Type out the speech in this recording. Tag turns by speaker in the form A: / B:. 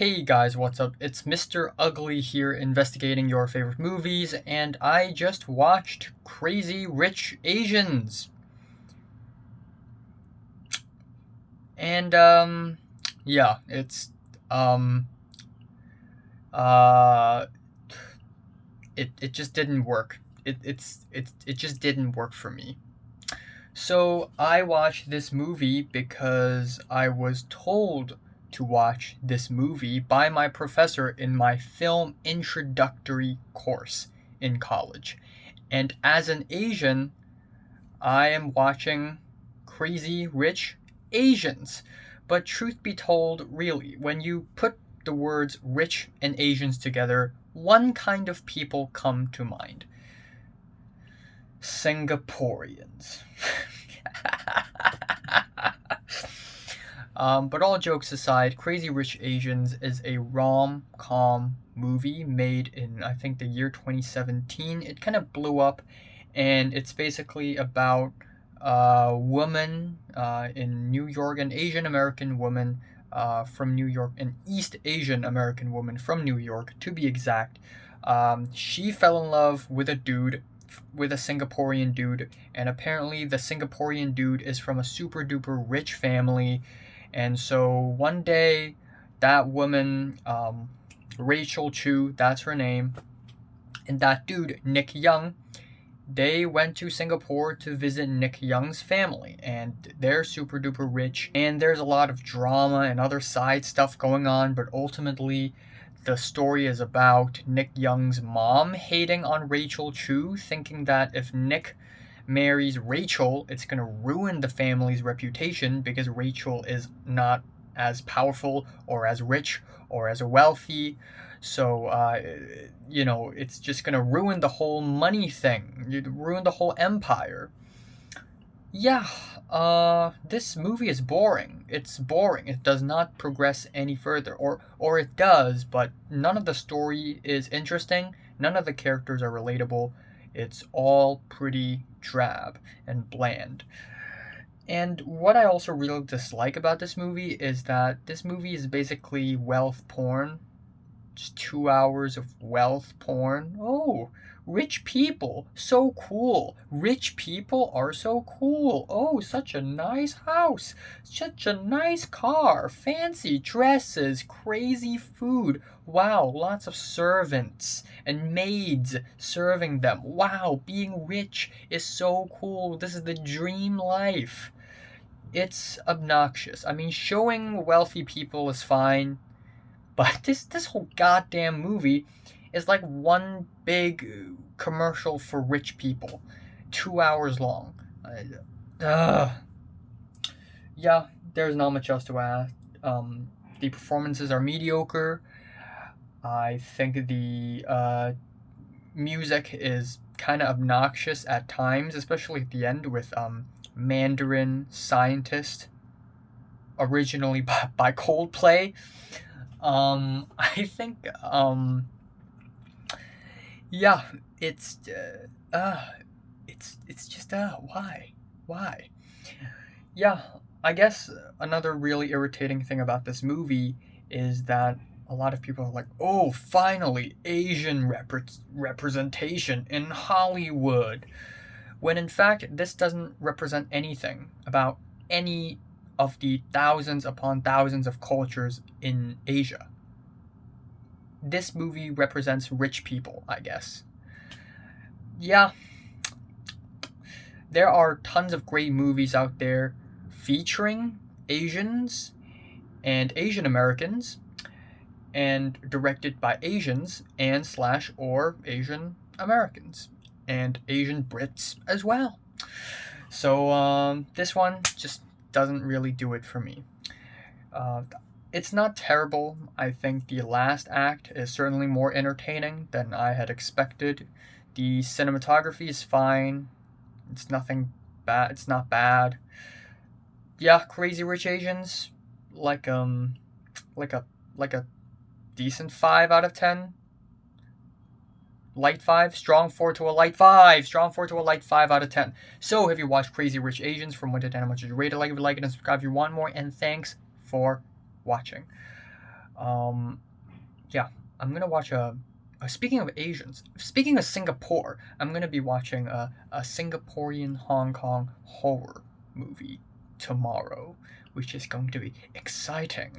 A: Hey guys, what's up? It's Mr. Ugly here investigating your favorite movies, and I just watched Crazy Rich Asians. And, yeah, um, uh, it just didn't work. It just didn't work for me. So I watched this movie because I was told to watch this movie by my professor in my film introductory course in college. And as an Asian, I am watching Crazy Rich Asians. But truth be told, really, when you put the words rich and Asians together, one kind of people come to mind: Singaporeans. But all jokes aside, Crazy Rich Asians is a rom-com movie made in, I think, the year 2017. It kind of blew up, and it's basically about a woman in New York, an Asian American woman from New York, an East Asian American woman from New York, to be exact. She fell in love with a Singaporean dude, and apparently the Singaporean dude is from a super duper rich family. And so one day, that woman, Rachel Chu, that's her name, and that dude, Nick Young, they went to Singapore to visit Nick Young's family, and they're super duper rich, and there's a lot of drama and other side stuff going on, but ultimately, the story is about Nick Young's mom hating on Rachel Chu, thinking that if Nick marries Rachel, it's going to ruin the family's reputation because Rachel is not as powerful or as rich or as wealthy. So, it's just going to ruin the whole money thing. You'd ruin the whole empire. Yeah, this movie is boring. It's boring. It does not progress any further. Or it does, but none of the story is interesting. None of the characters are relatable. It's all pretty drab and bland. And what I also really dislike about this movie is that this movie is basically wealth porn. Just 2 hours of wealth porn. Oh, rich people, so cool. Rich people are so cool. Oh, such a nice house, such a nice car, fancy dresses, crazy food. Wow, lots of servants and maids serving them. Wow, being rich is so cool. This is the dream life. It's obnoxious. I mean, showing wealthy people is fine, but this whole goddamn movie is like one big commercial for rich people, 2 hours long. Uh, yeah, there's not much else to add. The performances are mediocre. I think the music is kind of obnoxious at times, especially at the end with Mandarin Scientist, originally by Coldplay. I think, yeah, it's, it's just, why? Yeah, I guess another really irritating thing about this movie is that a lot of people are like, oh, finally, Asian representation in Hollywood. When in fact, this doesn't represent anything about any of the thousands upon thousands of cultures in Asia. This movie represents rich people, I guess. Yeah, there are tons of great movies out there featuring Asians and Asian Americans and directed by Asians and slash or Asian Americans and Asian Brits as well. So this one just doesn't really do it for me. Uh, it's not terrible. I think the last act is certainly more entertaining than I had expected. The cinematography is fine. It's nothing bad. It's not bad. Yeah, Crazy Rich Asians, like like a like a decent 5 out of 10. Light 5, strong 4 to a light 5, strong 4 to a light 5 out of 10. So, have you watched Crazy Rich Asians? From 1 to 10, how much did you rate it? Like it and subscribe if you want more, and thanks for watching. Yeah, I'm gonna watch speaking of Asians, speaking of Singapore, I'm gonna be watching a Singaporean Hong Kong horror movie tomorrow, which is going to be exciting.